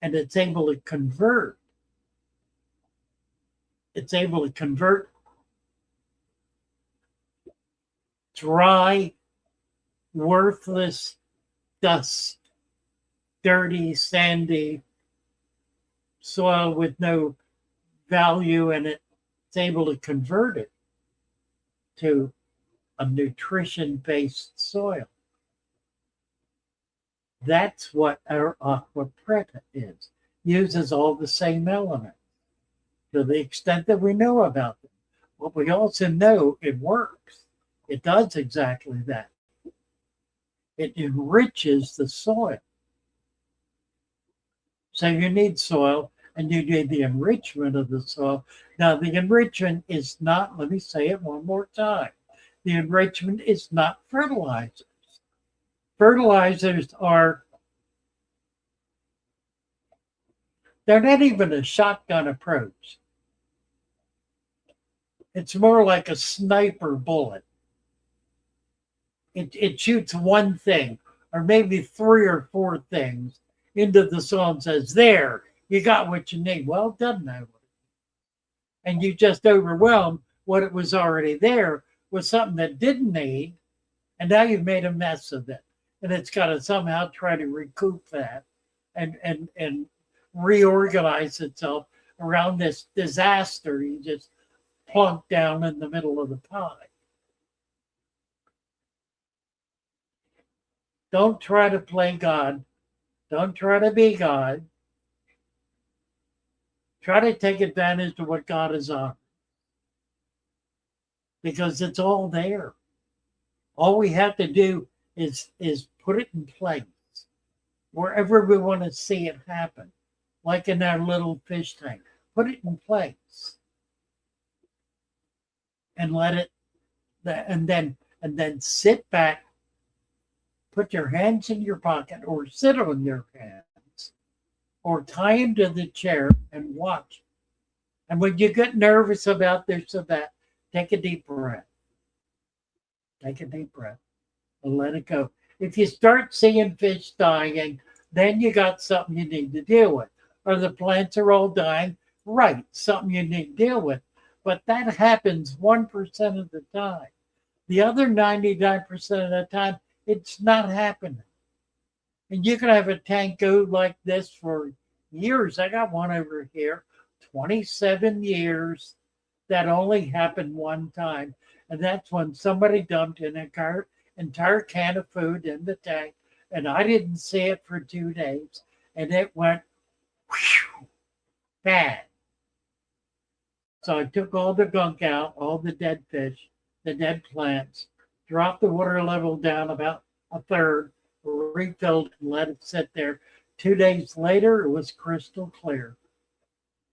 And it's able to convert. It's able to convert dry, worthless dust, dirty, sandy soil with no value in it. It's able to convert it to a nutrition-based soil. That's what our aqua preta is. Uses all the same elements to the extent that we know about them. But we also know it works. It does exactly that. It enriches the soil. So you need soil and you need the enrichment of the soil. Now, the enrichment is not, let me say it one more time, the enrichment is not fertilizers. Fertilizers are, they're not even a shotgun approach. It's more like a sniper bullet. It shoots one thing, or maybe 3 or 4 things into the soil and says, there, you got what you need. Well, it doesn't know. And you just overwhelmed what it was already there with something that didn't need, and now you've made a mess of it. And it's got to somehow try to recoup that and reorganize itself around this disaster you just plunked down in the middle of the pie. Don't try to play God. Don't try to be God. Try to take advantage of what God is offering. Because it's all there. All we have to do is put it in place wherever we want to see it happen. Like in our little fish tank. put it in place and let it, and then sit back, put your hands in your pocket or sit on your hands or tie them to the chair and watch. And when you get nervous about this or that, take a deep breath. Take a deep breath and let it go. If you start seeing fish dying, then you got something you need to deal with. Or the plants are all dying, right? Something you need to deal with. But that happens 1% of the time. The other 99% of the time, it's not happening. And you can have a tank go like this for years. I got one over here, 27 years. That only happened one time. And that's when somebody dumped an entire can of food in the tank. And I didn't see it for 2 days. And it went whew, bad. So I took all the gunk out, all the dead fish, the dead plants, dropped the water level down about a third, refilled, and let it sit there. 2 days later, it was crystal clear,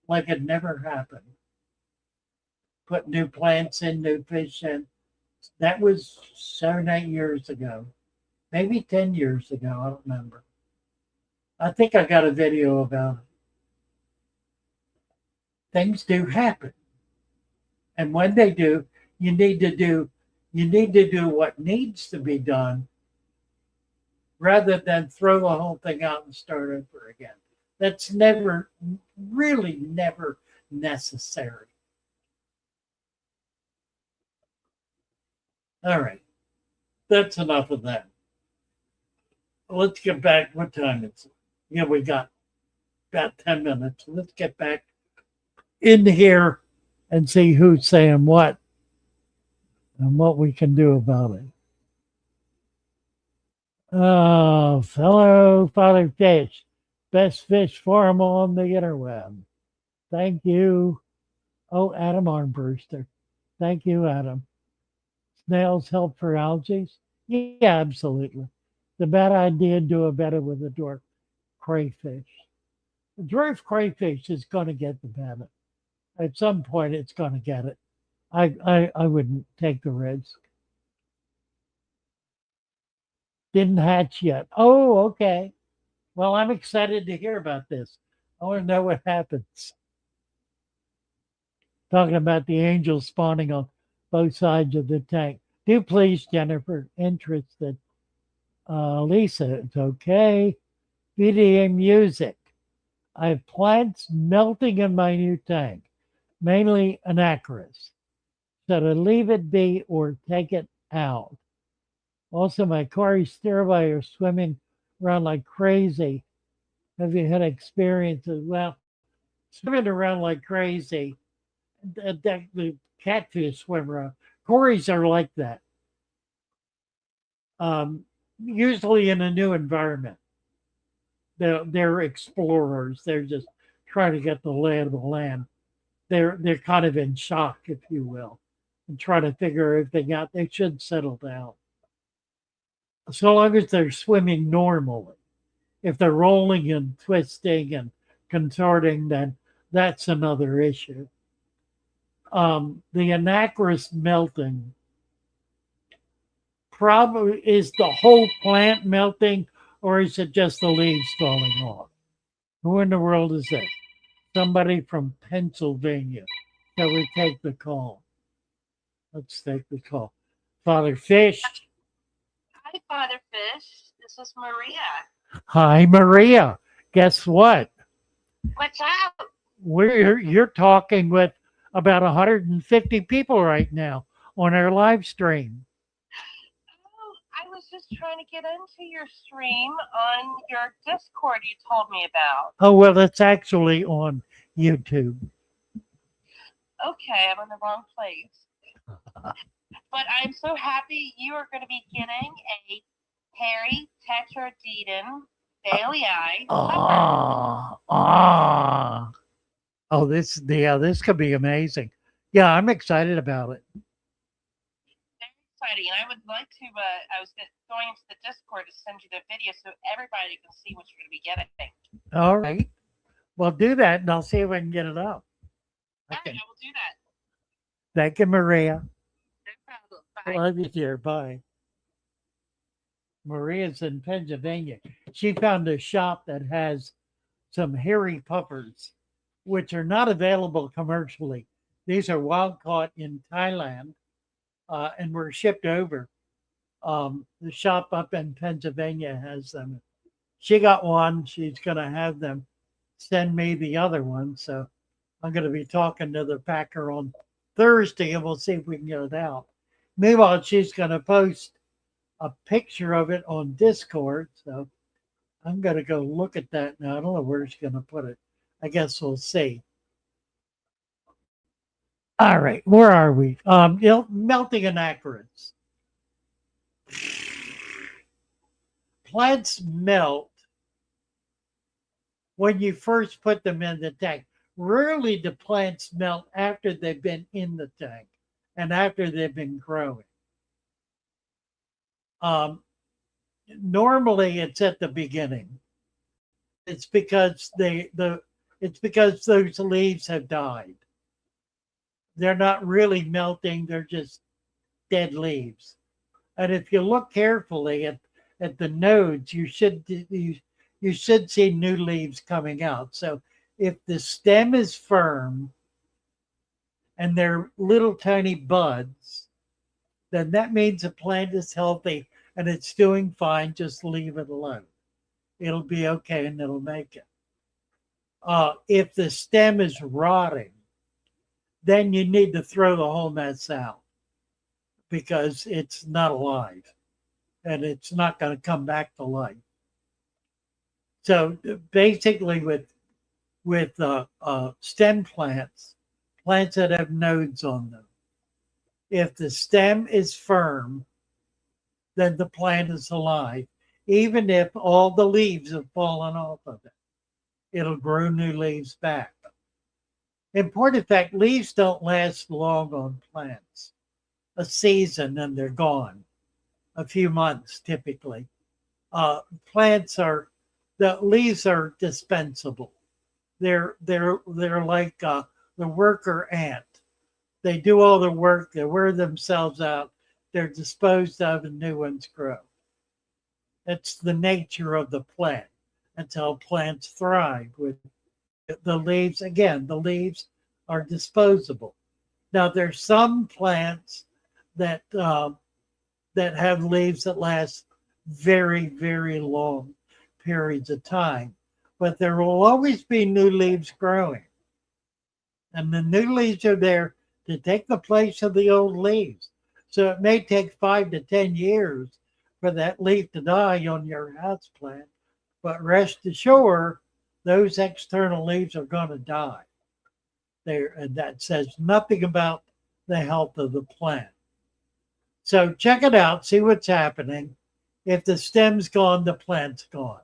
like it never happened. Put new plants in, new fish in. That was 7, 8 years ago, maybe 10 years ago. I don't remember. I think I got a video about it. Things do happen. And when they do, you need to do what needs to be done rather than throw the whole thing out and start over again. That's never, really never necessary. All right. That's enough of that. Let's get back. What time is it? Yeah, we got about 10 minutes. Let's get back in here and see who's saying what and what we can do about it. Oh, fellow Father Fish, best fish forum on the interweb. Thank you. Oh, Adam Armbruster. Thank you, Adam. Snails help for algae? Yeah, absolutely. The bad idea, do a better with the dwarf crayfish. The dwarf crayfish is going to get the bennett. At some point, it's going to get it. I wouldn't take the risk. Didn't hatch yet. Oh, okay. Well, I'm excited to hear about this. I want to know what happens. Talking about the angels spawning on both sides of the tank. Do please, Jennifer. Interested. Lisa, it's okay. VDA music. I have plants melting in my new tank, mainly anacris. So to leave it be or take it out. Also, my Cory stervi are swimming around like crazy. Have you had experiences? Well, swimming around like crazy. The catfish swim around. Corys are like that. Usually in a new environment. They're explorers. They're just trying to get the lay of the land. They're kind of in shock, if you will, and trying to figure everything out. They should settle down. So long as they're swimming normally. If they're rolling and twisting and contorting, then that's another issue. The anacris melting probably is the whole plant melting, or is it just the leaves falling off? Who in the world is it? Somebody from Pennsylvania. Shall we take the call? Let's take the call. Father Fish. Hi, Father Fish. This is Maria. Hi, Maria. Guess what? What's up? You're talking with about 150 people right now on our live stream. Oh, I was just trying to get into your stream on your Discord you told me about. Oh, well, that's actually on YouTube. Okay, I'm in the wrong place. But I'm so happy you are going to be getting a Harry Tetraedon Bailey Oh, this could be amazing. Yeah, I'm excited about it. Very exciting. And I would like to, I was going into the Discord to send you the video so everybody can see what you're going to be getting. All right. Well, do that and I'll see if I can get it up. All Okay. right, I will do that. Thank you, Maria. No problem. Bye. Love you, dear. Bye. Maria's in Pennsylvania. She found a shop that has some hairy puffers, which are not available commercially. These are wild caught in Thailand and were shipped over. The shop up in Pennsylvania has them. She got one. She's going to have them send me the other one. So I'm going to be talking to the packer on Thursday and we'll see if we can get it out. Meanwhile, she's going to post a picture of it on Discord. So I'm going to go look at that now. I don't know where she's going to put it. I guess we'll see. All right, where are we? Melting anacarids. Plants melt when you first put them in the tank. Rarely do plants melt after they've been in the tank and after they've been growing. Normally, it's at the beginning. It's because it's because those leaves have died. They're not really melting; they're just dead leaves. And if you look carefully at the nodes, you should see new leaves coming out. So if the stem is firm and they're little tiny buds, then that means the plant is healthy and it's doing fine. Just leave it alone. It'll be okay and it'll make it. If the stem is rotting, then you need to throw the whole mess out because it's not alive and it's not going to come back to life. So basically, with stem plants, plants that have nodes on them, if the stem is firm, then the plant is alive, even if all the leaves have fallen off of it. It'll grow new leaves back. In point of fact, leaves don't last long on plants. A season and they're gone. A few months typically. Plants are the leaves are dispensable. They're like the worker ant. They do all the work. They wear themselves out. They're disposed of, and new ones grow. That's the nature of the plant. That's how plants thrive with the leaves. Again, the leaves are disposable. Now, there's some plants that that have leaves that last very, very long periods of time, but there will always be new leaves growing, and the new leaves are there to take the place of the old leaves. So it may take 5 to 10 years for that leaf to die on your house plant, but rest assured, those external leaves are going to die. And that says nothing about the health of the plant. So check it out, see what's happening. If the stem's gone, the plant's gone.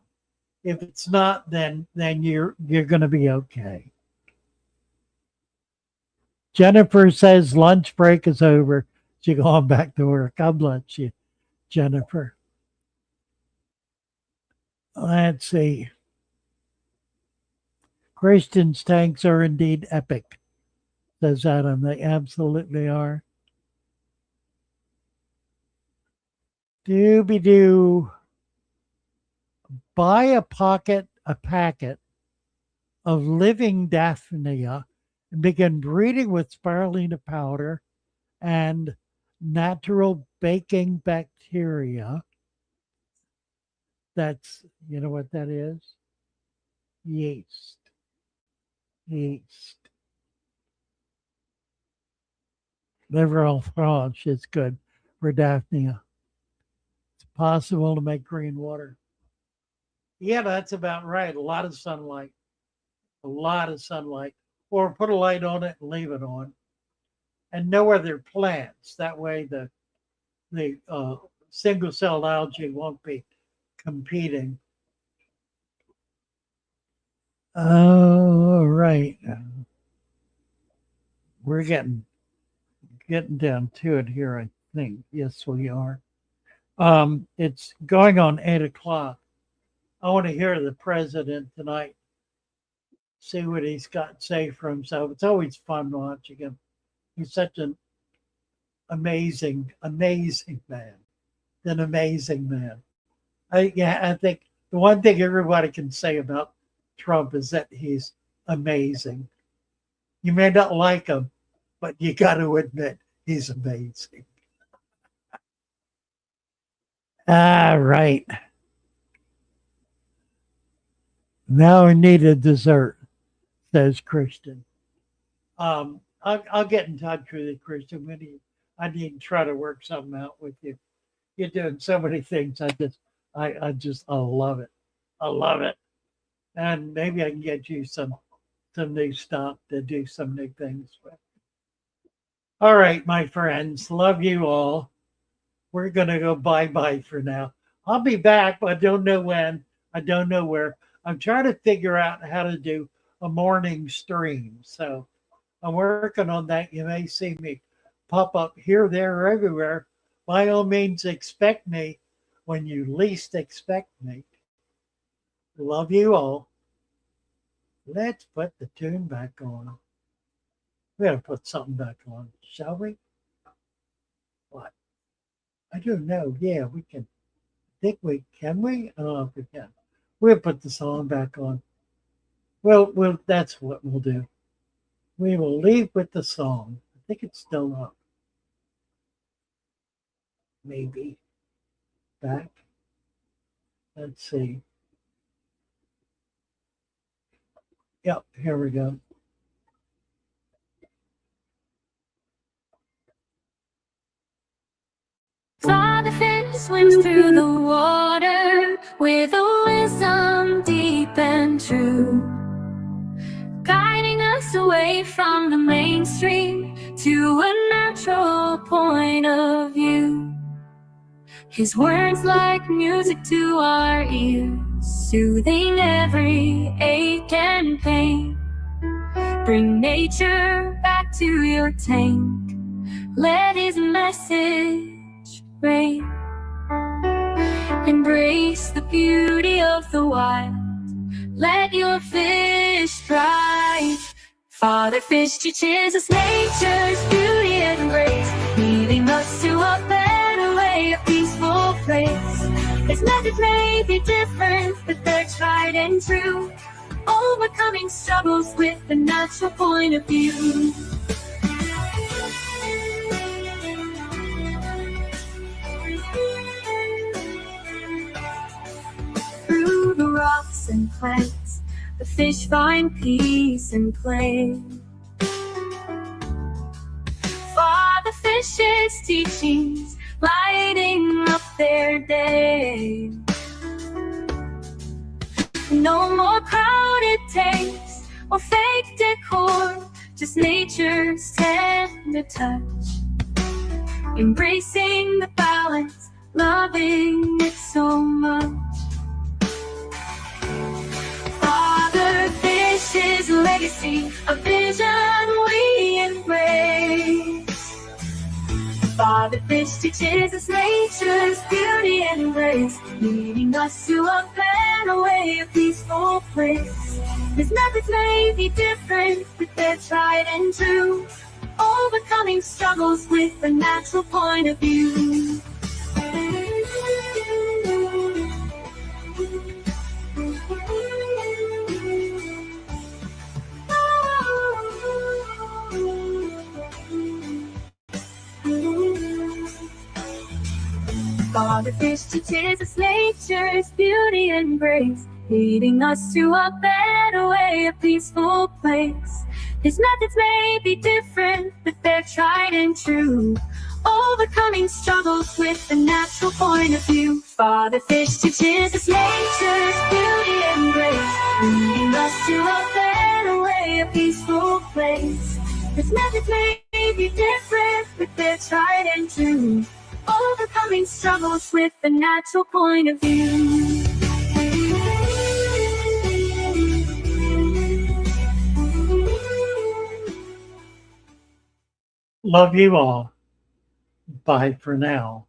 If it's not, then you're going to be okay. Jennifer says lunch break is over. She's going back to work. God bless you, Jennifer. Let's see. Christian's tanks are indeed epic, says Adam. They absolutely are. Dooby doo. Buy a packet of living Daphnia and begin breeding with spirulina powder and natural baking bacteria. That's, you know what that is? Yeast. Yeast. Liver franche is good for Daphnia. It's possible to make green water. Yeah, that's about right. A lot of sunlight. A lot of sunlight. Or put a light on it and leave it on. And no other plants. That way the single-celled algae won't be competing. All right. We're getting down to it here, I think. Yes, we are. It's going on 8 o'clock. I want to hear the president tonight see what he's got to say for himself. It's always fun watching him. He's such an amazing, amazing man. An amazing man. I think the one thing everybody can say about Trump is that he's amazing. You may not like him, but you got to admit he's amazing. All right. Now I need a dessert, says Christian. I'll get in touch with you, Christian. I need to try to work something out with you. You're doing so many things. I love it. I love it. And maybe I can get you some new stuff to do some new things with. All right, my friends. Love you all. We're gonna go bye-bye for now. I'll be back, but I don't know when. I don't know where. I'm trying to figure out how to do a morning stream. So I'm working on that. You may see me pop up here, there, or everywhere. By all means, expect me when you least expect me. Love you all. Let's put the tune back on. We gotta put something back on, shall we? What? I don't know. Yeah, we can. I think we can. We? I don't know if we can. We'll put the song back on. Well, that's what we'll do. We will leave with the song. I think it's still up. Maybe. Back. Let's see. Yep, here we go. Father fish swims through the water with a wisdom deep and true, guiding us away from the mainstream to a natural point of view. His words like music to our ears, soothing every ache and pain. Bring nature back to your tank, let his message rain. Embrace the beauty of the wild, let your fish thrive. Father Fish teaches us nature's beauty and grace, leading us to a better way, a peaceful place. His methods may be different, but they're tried and true, overcoming struggles with a natural point of view. Through the rocks and plants, the fish find peace and play. Father Fish's teachings lighting up their day. No more crowded tanks or fake decor, just nature's tender touch. Embracing the balance, loving it so much. Father Fish's legacy, a vision we embrace. Father Fish teaches us nature's beauty and grace, leading us to a better way, a peaceful place. His methods may be different, but they're tried and true, overcoming struggles with a natural point of view. Father Fish teaches us nature's beauty and grace, leading us to a better way, a peaceful place. His methods may be different, but they're tried and true, overcoming struggles with a natural point of view. Father Fish teaches us nature's beauty and grace, leading us to a better way, a peaceful place. His methods may be different, but they're tried and true, overcoming struggles with a natural point of view. Love you all. Bye for now.